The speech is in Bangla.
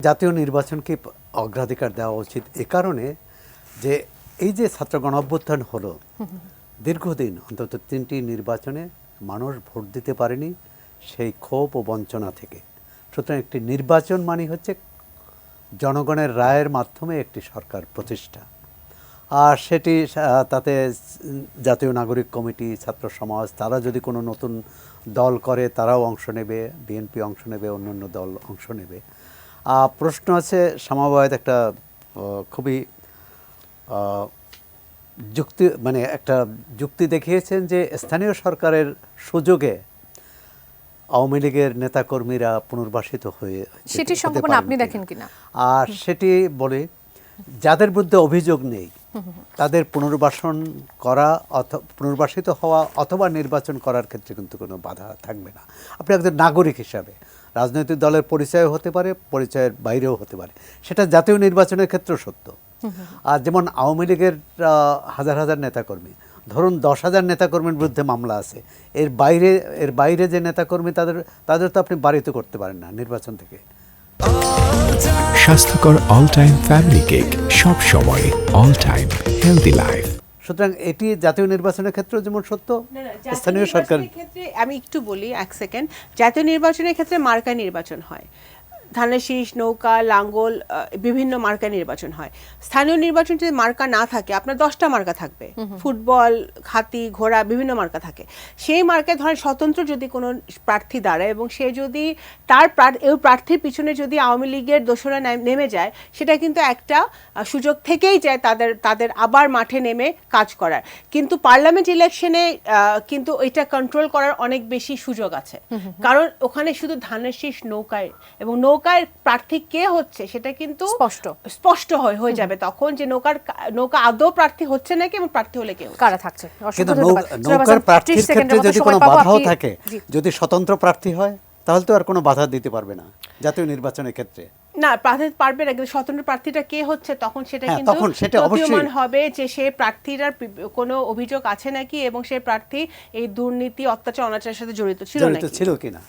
জাতীয় নির্বাচনকে অগ্রাধিকার দেওয়া উচিত এ কারণে যে এই যে ছাত্র গণঅভ্যুত্থান হলো, দীর্ঘদিন অন্তত 3টি নির্বাচনে মানুষ ভোট দিতে পারেনি সেই ক্ষোভ ও বঞ্চনা থেকে। সুতরাং একটি নির্বাচন মানে হচ্ছে জনগণের রায়ের মাধ্যমে একটি সরকার প্রতিষ্ঠা, আর সেটি তাতে জাতীয় নাগরিক কমিটি, ছাত্র সমাজ তারা যদি কোনো নতুন দল করে তারাও অংশ নেবে, বিএনপি অংশ নেবে, অন্যান্য দল অংশ নেবে। প্রশ্ন আছে, সামাবাদ একটা খুবই একটা যুক্তি দেখিয়েছেন যে স্থানীয় সরকারের সুযোগে আওয়ামী লীগের নেতাকর্মীরা পুনর্বাসিত হয়ে, সেটি সম্ভাবনা আপনি দেখেন কিনা? আর সেটি বলে যাদের বিরুদ্ধে অভিযোগ নেই তাদের পুনর্বাসন করা, পুনর্বাসিত হওয়া অথবা নির্বাচন করার ক্ষেত্রে কিন্তু কোনো বাধা থাকবে না। আপনি একজন নাগরিক হিসাবে রাজনৈতিক দলের পরিচয় হতে পারে, পরিচয়ের বাইরেও হতে পারে, সেটা জাতীয় নির্বাচনের ক্ষেত্রেও সত্য। আর যেমন আওয়ামী লীগের হাজার হাজার নেতাকর্মী, ধরুন 10,000 নেতাকর্মীর বিরুদ্ধে মামলা আছে, এর বাইরে যে নেতাকর্মী তাদের তো আপনি বাড়িত করতে পারেন না নির্বাচন থেকে। স্বাস্থ্যকর অল টাইম ফ্যামিলি কেক, সব সময় অল টাইম হেলদি লাইফ। সুতরাং এটি জাতীয় নির্বাচনের ক্ষেত্রে যেমন সত্য, স্থানীয় সরকার ক্ষেত্রে আমি একটু বলি এক সেকেন্ড। জাতীয় নির্বাচনের ক্ষেত্রে মার্কা নির্বাচন হয়, ধানের শীষ, নৌকা, লাঙ্গল, বিভিন্ন মার্কা নির্বাচন হয়। স্থানীয় নির্বাচন যদি মার্কা না থাকে, আপনার 10টা মার্কা থাকবে, ফুটবল, হাতি, ঘোড়া, বিভিন্ন মার্কা থাকে। সেই মার্কায় ধরেন স্বতন্ত্র যদি কোনো প্রার্থী দাঁড়ায় এবং সে যদি তার প্রার্থীর পিছনে যদি আওয়ামী লীগের দোসরা নেমে যায়, সেটা কিন্তু একটা সুযোগ থেকেই যায় তাদের আবার মাঠে নেমে কাজ করার। কিন্তু পার্লামেন্ট ইলেকশনে কিন্তু এটা কন্ট্রোল করার অনেক বেশি সুযোগ আছে, কারণ ওখানে শুধু ধানের শীষ, নৌকায় এবং নৌকার প্রার্থী কে হচ্ছে সেটা কিন্তু স্পষ্ট হয়ে যাবে তখন, যে নৌকা আদৌ প্রার্থী হচ্ছে নাকি এবং প্রার্থী হলে কেউ কারা থাকছে। কিন্তু নৌকার প্রার্থীর ক্ষেত্রে যদি কোনো বাধাও থাকে, যদি স্বতন্ত্র প্রার্থী হয় তাহলে তো আর কোনো বাধা দিতে পারবে না জাতীয় নির্বাচনের ক্ষেত্রে। না, প্রার্থী পারবে না, কিন্তু স্বতন্ত্র প্রার্থীটা কে হচ্ছে তখন সেটা কিন্তু প্রতীয়মান হবে যে সে প্রার্থীর কোনো অভিযোগ আছে নাকি এবং সে প্রার্থী এই দুর্নীতি, অত্যাচার, অনাচারের সাথে জড়িত ছিল কিনা।